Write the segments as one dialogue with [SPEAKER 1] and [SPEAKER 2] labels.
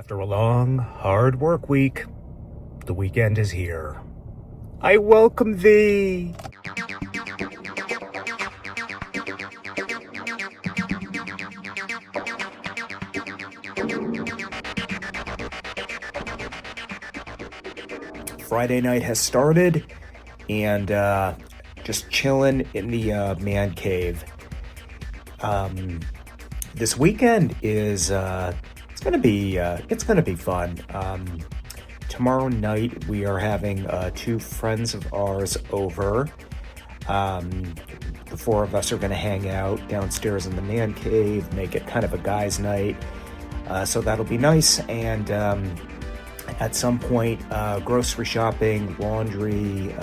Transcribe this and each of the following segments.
[SPEAKER 1] After a long, hard work week, the weekend is here. I welcome thee! Friday night has started, and just chilling in the man cave. This weekend is it's gonna be fun. Tomorrow night we are having two friends of ours over. The four of us are gonna hang out downstairs in the man cave, make it kind of a guys' night. So that'll be nice. And at some point, grocery shopping, laundry,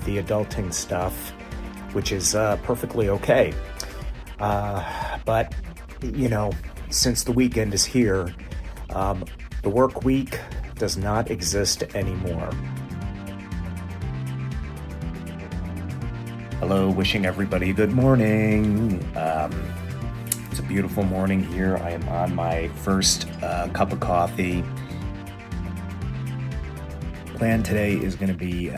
[SPEAKER 1] the adulting stuff, which is perfectly okay. But, you know, since the weekend is here, the work week does not exist anymore. Hello, wishing everybody good morning. It's a beautiful morning here. I am on my first cup of coffee. Plan today is going to be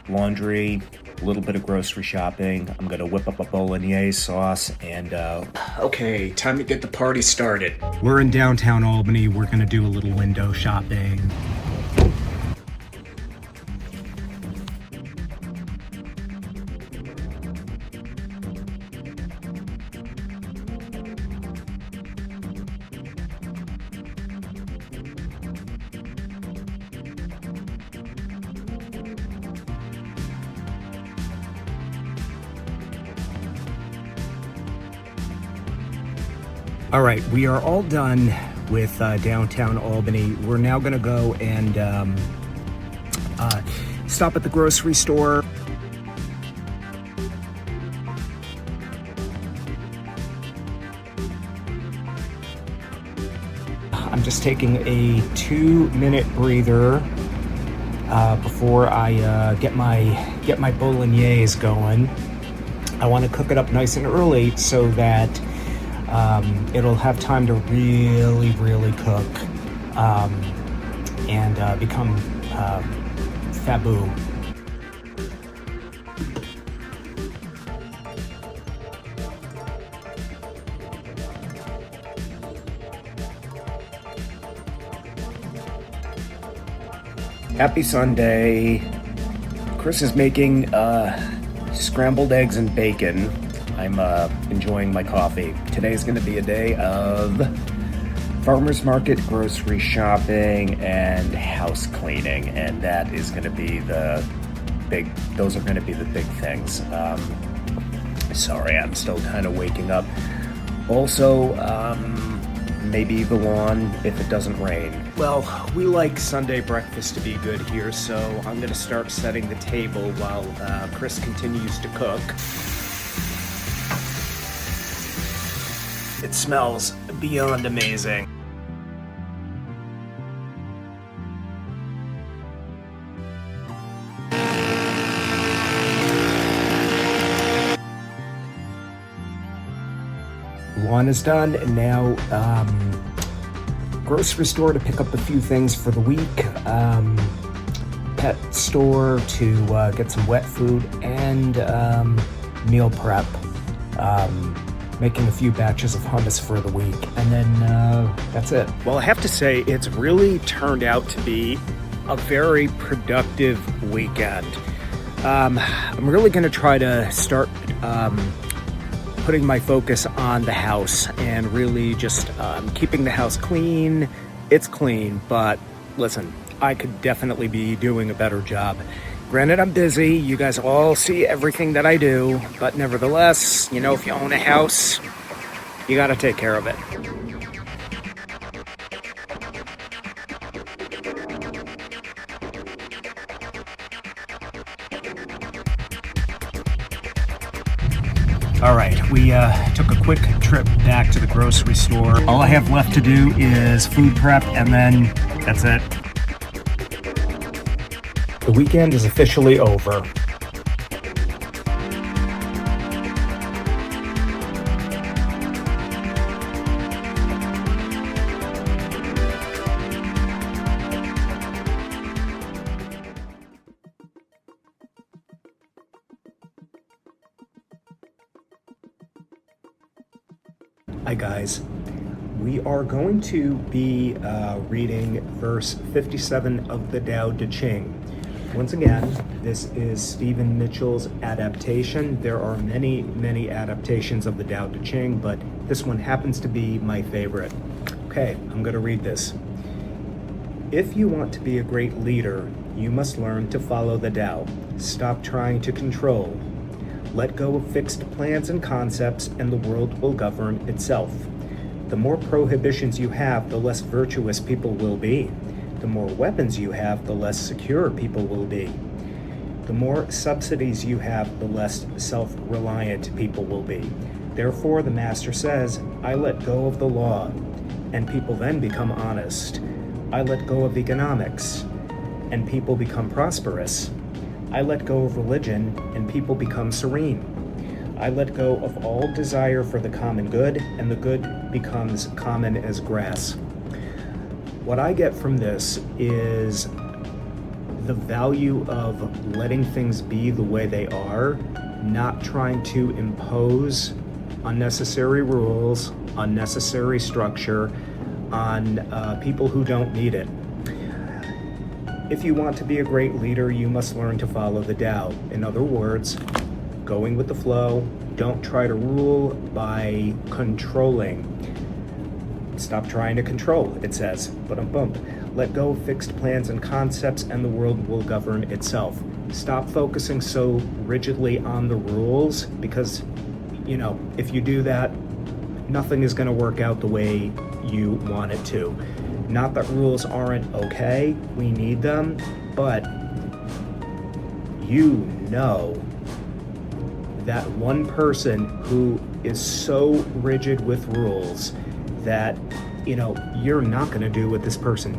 [SPEAKER 1] laundry, a little bit of grocery shopping. I'm going to whip up a bolognese sauce and okay, time to get the party started. We're in downtown Albany. We're going to do a little window shopping. All right, we are all done with downtown Albany. We're now gonna go and stop at the grocery store. I'm just taking a 2-minute breather before I get my bolognese going. I want to cook it up nice and early so that it'll have time to really cook and become fabu. Happy Sunday. Chris is making scrambled eggs and bacon. I'm enjoying my coffee. Today's gonna be a day of farmer's market, grocery shopping, and house cleaning. And that is gonna be those are gonna be the big things. Sorry, I'm still kind of waking up. Also, maybe the lawn if it doesn't rain. Well, we like Sunday breakfast to be good here, so I'm gonna start setting the table while Chris continues to cook. It smells beyond amazing. Lawn is done, and now grocery store to pick up a few things for the week. Pet store to get some wet food, and meal prep. Making a few batches of hummus for the week, and then that's it. Well, I have to say, it's really turned out to be a very productive weekend. I'm really going to try to start putting my focus on the house and really just keeping the house clean. It's clean, but listen, I could definitely be doing a better job. Granted, I'm busy. You guys all see everything that I do, but nevertheless, you know, if you own a house, you got to take care of it. All right, we took a quick trip back to the grocery store. All I have left to do is food prep, and then that's it. The weekend is officially over. Hi guys. We are going to be reading verse 57 of the Tao Te Ching. Once again, this is Stephen Mitchell's adaptation. There are many, many adaptations of the Tao Te Ching, but this one happens to be my favorite. Okay, I'm going to read this. If you want to be a great leader, you must learn to follow the Tao. Stop trying to control. Let go of fixed plans and concepts, and the world will govern itself. The more prohibitions you have, the less virtuous people will be. The more weapons you have, the less secure people will be. The more subsidies you have, the less self-reliant people will be. Therefore, the Master says, I let go of the law, and people then become honest. I let go of economics, and people become prosperous. I let go of religion, and people become serene. I let go of all desire for the common good, and the good becomes common as grass. What I get from this is the value of letting things be the way they are, not trying to impose unnecessary rules, unnecessary structure on people who don't need it. If you want to be a great leader, you must learn to follow the Tao. In other words, going with the flow. Don't try to rule by controlling. Stop trying to control, it says. Let go of fixed plans and concepts, and the world will govern itself. Stop focusing so rigidly on the rules, because, if you do that, nothing is going to work out the way you want it to. Not that rules aren't okay, we need them, but that one person who is so rigid with rules that, you're not going to do what this person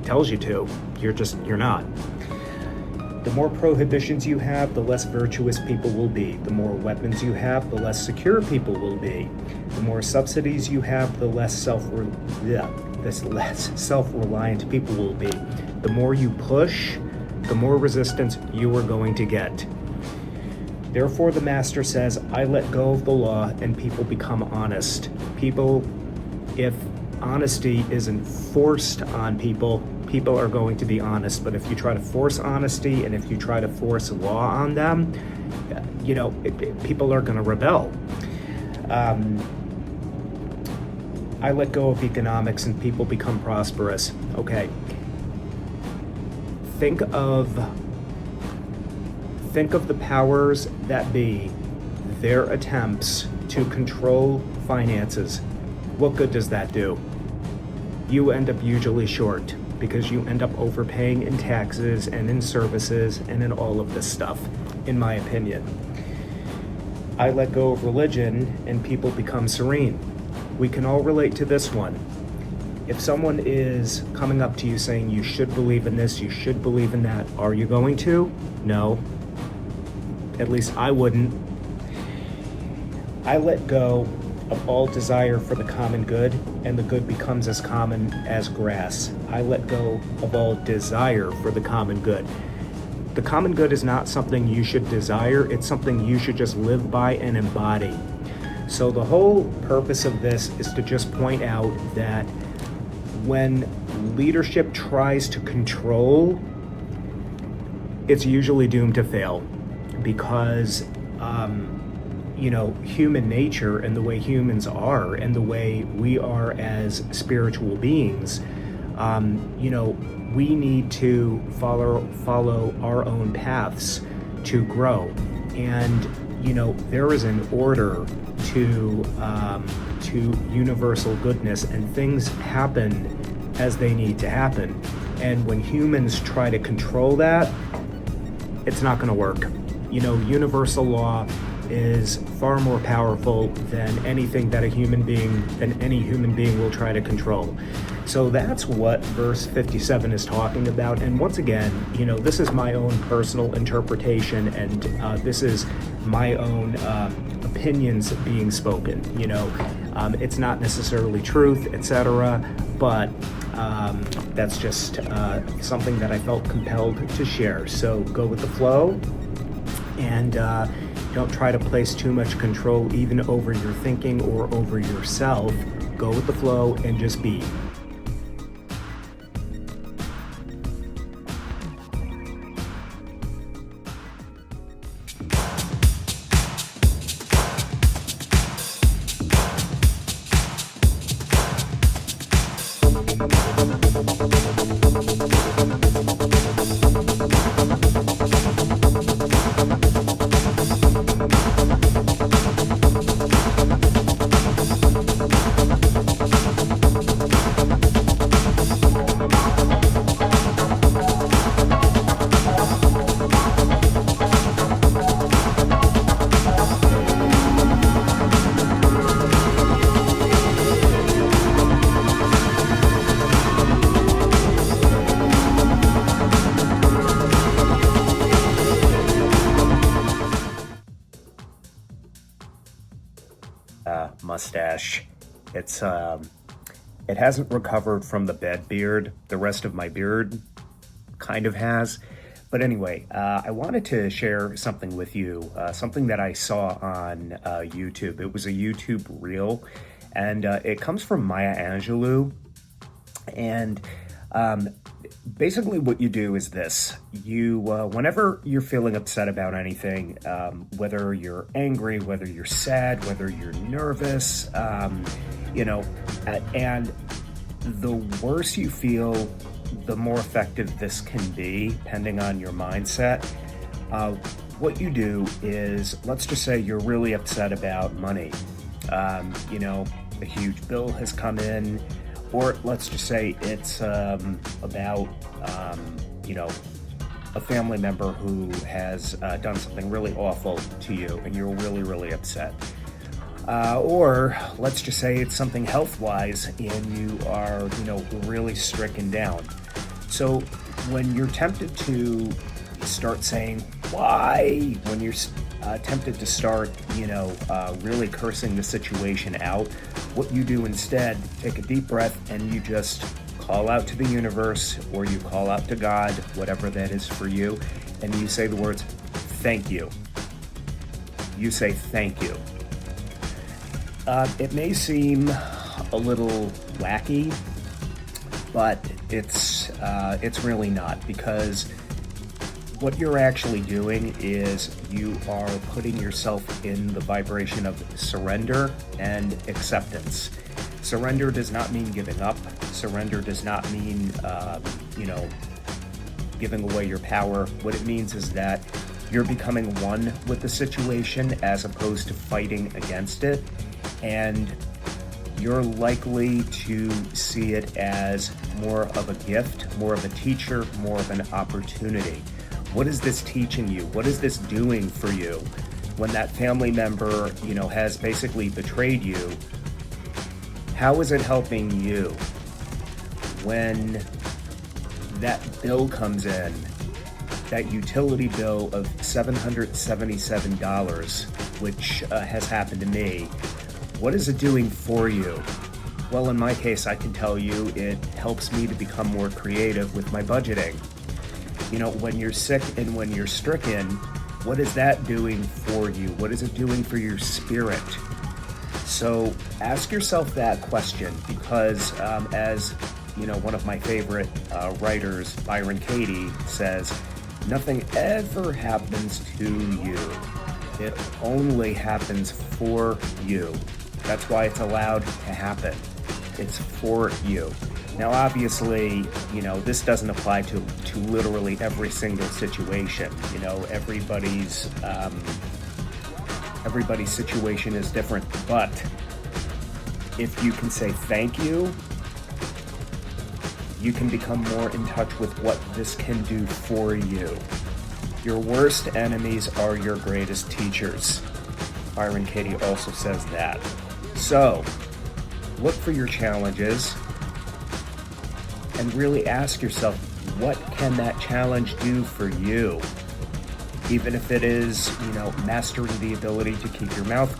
[SPEAKER 1] tells you to. You're not. The more prohibitions you have, the less virtuous people will be. The more weapons you have, the less secure people will be. The more subsidies you have, the less self-reliant people will be. The more you push, the more resistance you are going to get. Therefore, the Master says, I let go of the law, and people become honest. If honesty isn't forced on people, people are going to be honest. But if you try to force honesty, and if you try to force law on them, people are going to rebel. I let go of economics, and people become prosperous. Okay. Think of the powers that be, their attempts to control finances. What good does that do? You end up usually short, because you end up overpaying in taxes and in services and in all of this stuff, in my opinion. I let go of religion, and people become serene. We can all relate to this one. If someone is coming up to you saying you should believe in this, you should believe in that, are you going to? No. At least I wouldn't. I let go of all desire for the common good, and the good becomes as common as grass. I let go of all desire for the common good. The common good is not something you should desire, it's something you should just live by and embody. So the whole purpose of this is to just point out that when leadership tries to control, it's usually doomed to fail, because human nature and the way humans are and the way we are as spiritual beings, we need to follow our own paths to grow. And there is an order to universal goodness, and things happen as they need to happen. And when humans try to control that, it's not going to work. Universal law is far more powerful than any human being will try to control. So that's what verse 57 is talking about. And once again, this is my own personal interpretation, and this is my own opinions being spoken. It's not necessarily truth, etc., but that's just something that I felt compelled to share. So go with the flow, and Don't try to place too much control even over your thinking or over yourself. Go with the flow and just be. Mustache. It hasn't recovered from the bed beard. The rest of my beard kind of has. But anyway, I wanted to share something with you, something that I saw on YouTube. It was a YouTube reel, and it comes from Maya Angelou. And basically what you do is this. You, whenever you're feeling upset about anything, whether you're angry, whether you're sad, whether you're nervous, and the worse you feel, the more effective this can be, depending on your mindset. What you do is, let's just say you're really upset about money. A huge bill has come in, or let's just say it's about, a family member who has done something really awful to you and you're really, really upset. Or let's just say it's something health-wise and you are, really stricken down. So when you're tempted to start saying, why? When you're tempted to start, really cursing the situation out, what you do instead, take a deep breath and you just call out to the universe, or you call out to God, whatever that is for you, and you say the words, thank you. You say thank you. It may seem a little wacky, but it's really not, because what you're actually doing is you are putting yourself in the vibration of surrender and acceptance. Surrender does not mean giving up. Surrender does not mean, giving away your power. What it means is that you're becoming one with the situation as opposed to fighting against it. And you're likely to see it as more of a gift, more of a teacher, more of an opportunity. What is this teaching you? What is this doing for you? When that family member, has basically betrayed you, how is it helping you? When that bill comes in, that utility bill of $777, which has happened to me, what is it doing for you? Well, in my case, I can tell you it helps me to become more creative with my budgeting. When you're sick and when you're stricken, what is that doing for you? What is it doing for your spirit? So ask yourself that question, because as one of my favorite writers, Byron Katie, says, nothing ever happens to you. It only happens for you. That's why it's allowed to happen. It's for you. Now, obviously, this doesn't apply to literally every single situation. Everybody's situation is different. But if you can say thank you, you can become more in touch with what this can do for you. Your worst enemies are your greatest teachers. Byron Katie also says that. So, look for your challenges and really ask yourself, what can that challenge do for you? Even if it is, mastering the ability to keep your mouth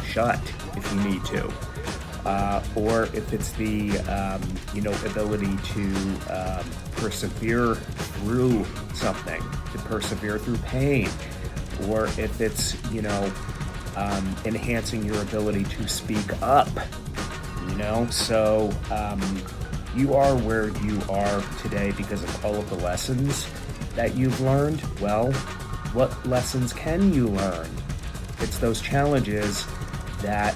[SPEAKER 1] shut if you need to. Or if it's the, ability to persevere through something, to persevere through pain. or if it's, enhancing your ability to speak up, So you are where you are today because of all of the lessons that you've learned. Well, what lessons can you learn? It's those challenges that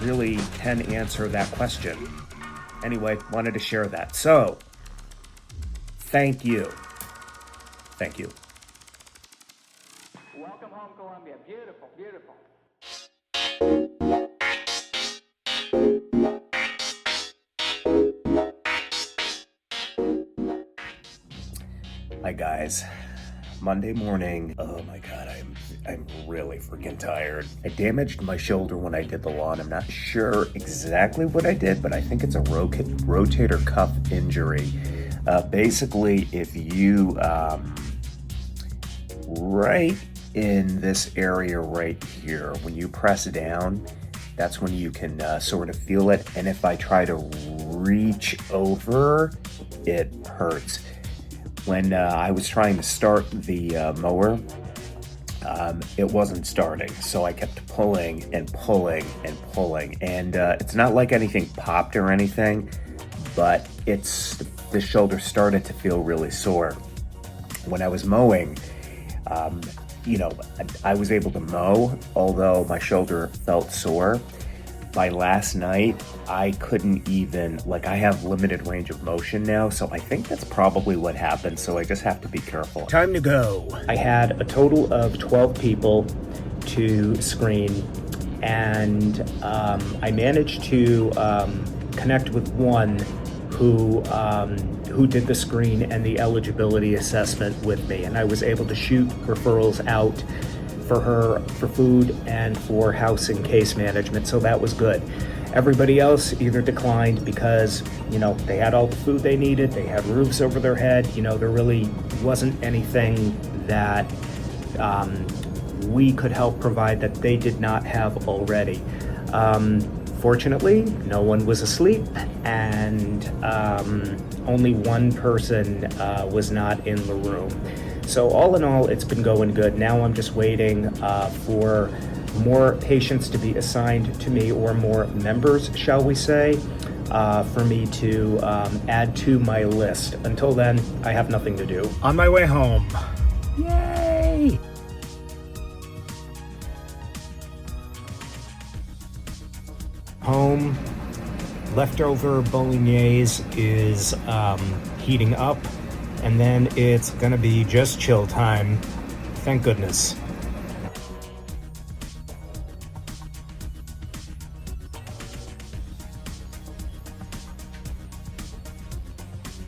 [SPEAKER 1] really can answer that question. Anyway, wanted to share that. So, thank you. Thank you.
[SPEAKER 2] Welcome home, Columbia. Beautiful, beautiful.
[SPEAKER 1] Hi guys. Monday morning. Oh my god, I'm really freaking tired. I damaged my shoulder when I did the lawn. I'm not sure exactly what I did, but I think it's a rotator cuff injury. Basically, if you right in this area right here, when you press down, that's when you can sort of feel it. And if I try to reach over, it hurts. When I was trying to start the mower, it wasn't starting. So I kept pulling and pulling and pulling. And it's not like anything popped or anything, but the shoulder started to feel really sore. When I was mowing, I was able to mow, although my shoulder felt sore. By last night, I couldn't even, I have limited range of motion now, so I think that's probably what happened, so I just have to be careful. Time to go. I had a total of 12 people to screen, and I managed to connect with one who did the screen and the eligibility assessment with me, and I was able to shoot referrals out for her for food and for house and case management, so that was good. Everybody else either declined because, they had all the food they needed, they had roofs over their head, there really wasn't anything that we could help provide that they did not have already. Fortunately, no one was asleep, and only one person was not in the room. So all in all, it's been going good. Now I'm just waiting for more patients to be assigned to me, or more members, shall we say, for me to add to my list. Until then, I have nothing to do. On my way home. Yay! Home. Leftover bolognese is heating up. And then it's gonna be just chill time. Thank goodness.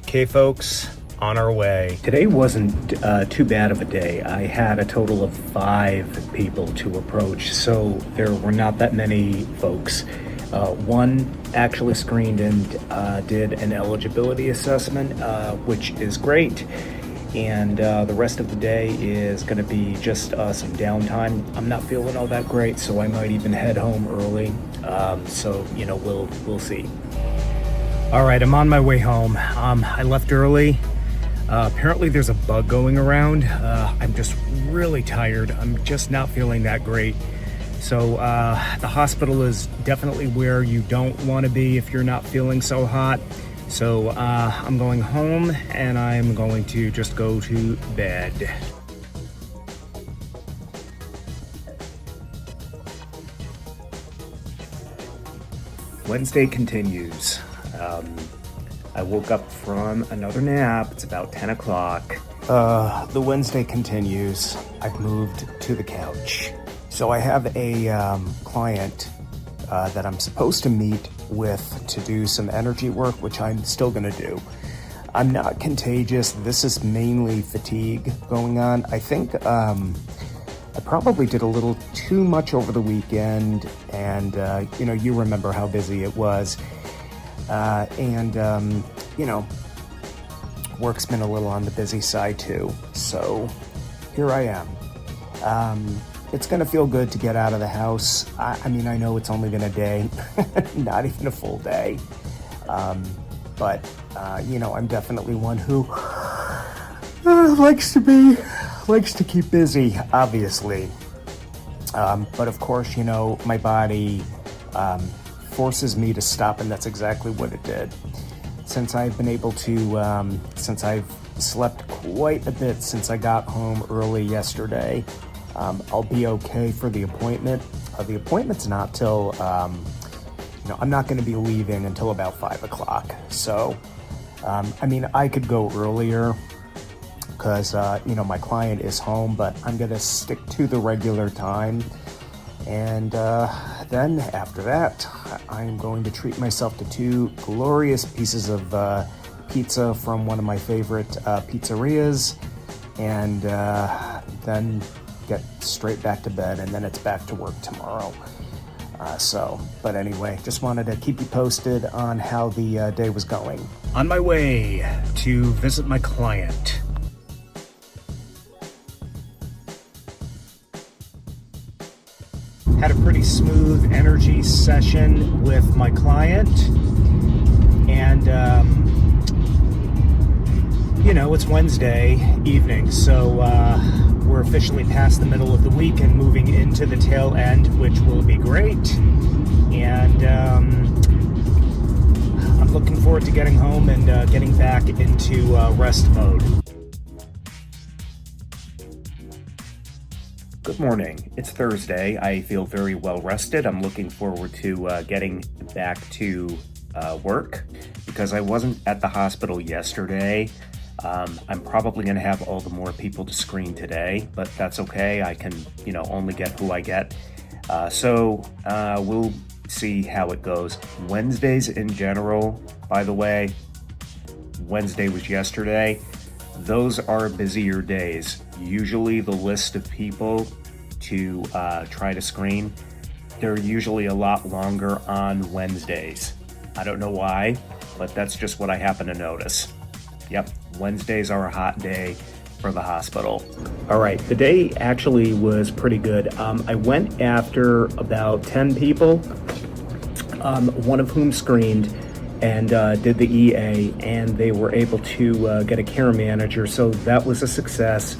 [SPEAKER 1] Okay, folks, on our way. Today wasn't too bad of a day. I had a total of 5 people to approach, so there were not that many folks. One actually screened and did an eligibility assessment, which is great. And the rest of the day is going to be just some downtime. I'm not feeling all that great, so I might even head home early. So we'll see. All right, I'm on my way home. I left early. Apparently there's a bug going around. I'm just really tired. I'm just not feeling that great. So the hospital is definitely where you don't want to be if you're not feeling so hot. So I'm going home, and I'm going to just go to bed. Wednesday continues. I woke up from another nap. It's about 10 o'clock. The Wednesday continues. I've moved to the couch. So I have a client that I'm supposed to meet with to do some energy work, which I'm still gonna do. I'm not contagious. This is mainly fatigue going on. I think I probably did a little too much over the weekend, and you remember how busy it was. Work's been a little on the busy side too. So here I am. It's gonna feel good to get out of the house. I know it's only been a day, not even a full day. But I'm definitely one who likes to keep busy, obviously. But of course, my body forces me to stop, and that's exactly what it did. Since I've been able to, since I've slept quite a bit since I got home early yesterday, I'll be okay for the appointment. The appointment's not till, I'm not going to be leaving until about 5 o'clock. So, I could go earlier because, my client is home, but I'm going to stick to the regular time. And then after that, I'm going to treat myself to 2 glorious pieces of pizza from one of my favorite pizzerias, and then get straight back to bed, and then it's back to work tomorrow. But anyway, just wanted to keep you posted on how the day was going. On my way to visit my client. Had a pretty smooth energy session with my client, and it's Wednesday evening, so we're officially past the middle of the week and moving into the tail end, which will be great. And I'm looking forward to getting home and getting back into rest mode. Good morning. It's Thursday. I feel very well rested. I'm looking forward to getting back to work because I wasn't at the hospital yesterday. I'm probably going to have all the more people to screen today, but that's okay. I can, only get who I get. So we'll see how it goes. Wednesdays in general, by the way, Wednesday was yesterday. Those are busier days. Usually the list of people to try to screen, they're usually a lot longer on Wednesdays. I don't know why, but that's just what I happen to notice. Yep, Wednesdays are a hot day for the hospital. All right, the day actually was pretty good. I went after about 10 people, one of whom screened and did the EA, and they were able to get a care manager, so that was a success.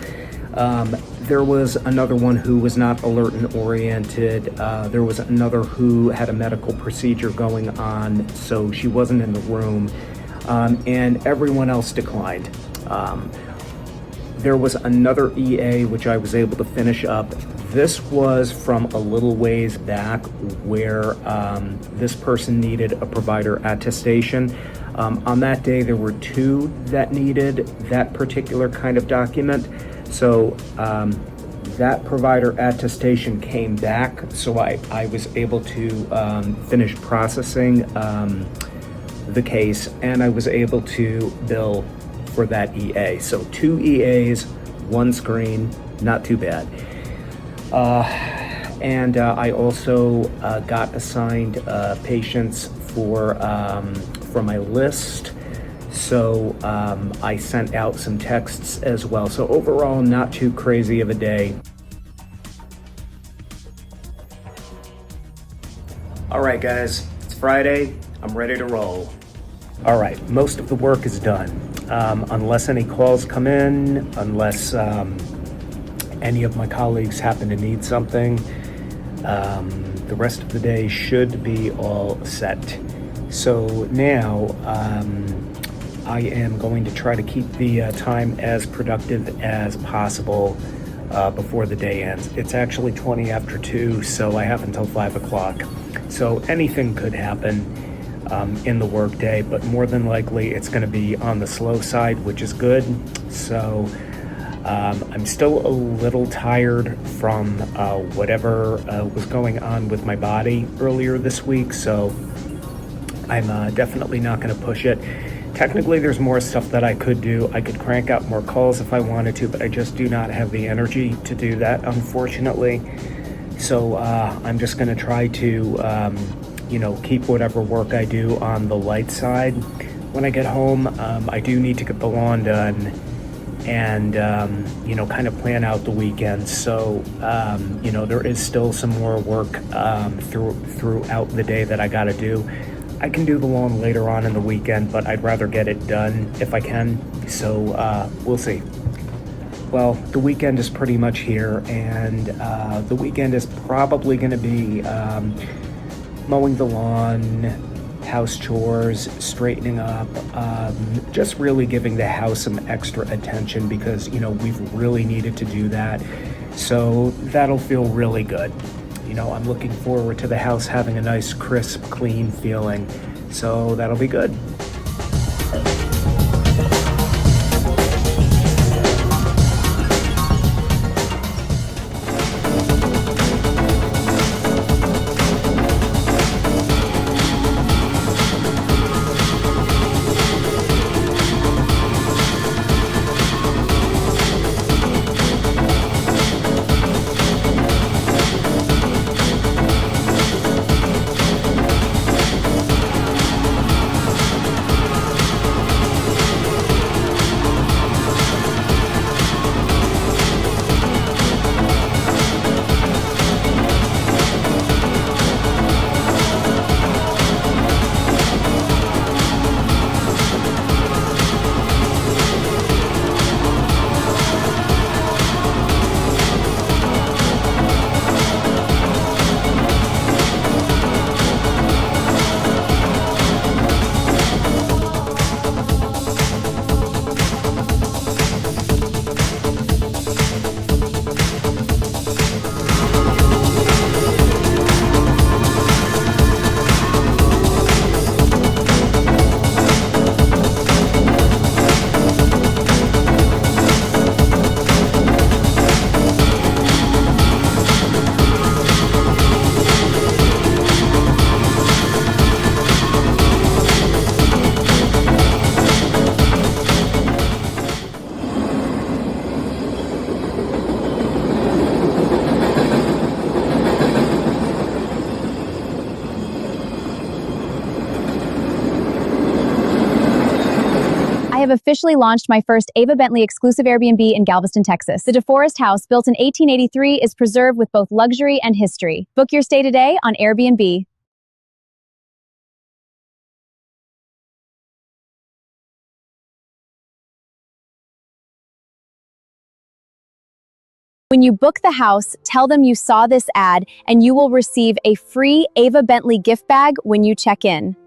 [SPEAKER 1] There was another one who was not alert and oriented. There was another who had a medical procedure going on, so she wasn't in the room, and everyone else declined. There was another EA which I was able to finish up. This was from a little ways back where this person needed a provider attestation. On that day, there were 2 that needed that particular kind of document. So that provider attestation came back, so I was able to finish processing the case, and I was able to bill for that EA. So 2 EAs, 1 screen, not too bad. And I also got assigned patients for my list. So I sent out some texts as well. So overall, not too crazy of a day. All right, guys, it's Friday. I'm ready to roll. All right, most of the work is done. Unless any calls come in, unless any of my colleagues happen to need something, the rest of the day should be all set. So now I am going to try to keep the time as productive as possible before the day ends. It's actually 20 after 2, so I have until 5 o'clock. So anything could happen in the workday, but more than likely it's going to be on the slow side, which is good. So I'm still a little tired from whatever was going on with my body earlier this week, so I'm definitely not going to push it. Technically, there's more stuff that I could do. I could crank out more calls if I wanted to, but I just do not have the energy to do that, unfortunately. So I'm just going to try to, keep whatever work I do on the light side. When I get home, I do need to get the lawn done and, kind of plan out the weekend. So, there is still some more work throughout the day that I got to do. I can do the lawn later on in the weekend, but I'd rather get it done if I can. So we'll see. Well, the weekend is pretty much here, and the weekend is probably going to be mowing the lawn, house chores, straightening up, just really giving the house some extra attention because, we've really needed to do that. So that'll feel really good. I'm looking forward to the house having a nice, crisp, clean feeling. So that'll be good.
[SPEAKER 3] I have officially launched my first Ava Bentley exclusive Airbnb in Galveston, Texas. The DeForest house, built in 1883, is preserved with both luxury and history. Book your stay today on Airbnb. When you book the house, tell them you saw this ad and you will receive a free Ava Bentley gift bag when you check in.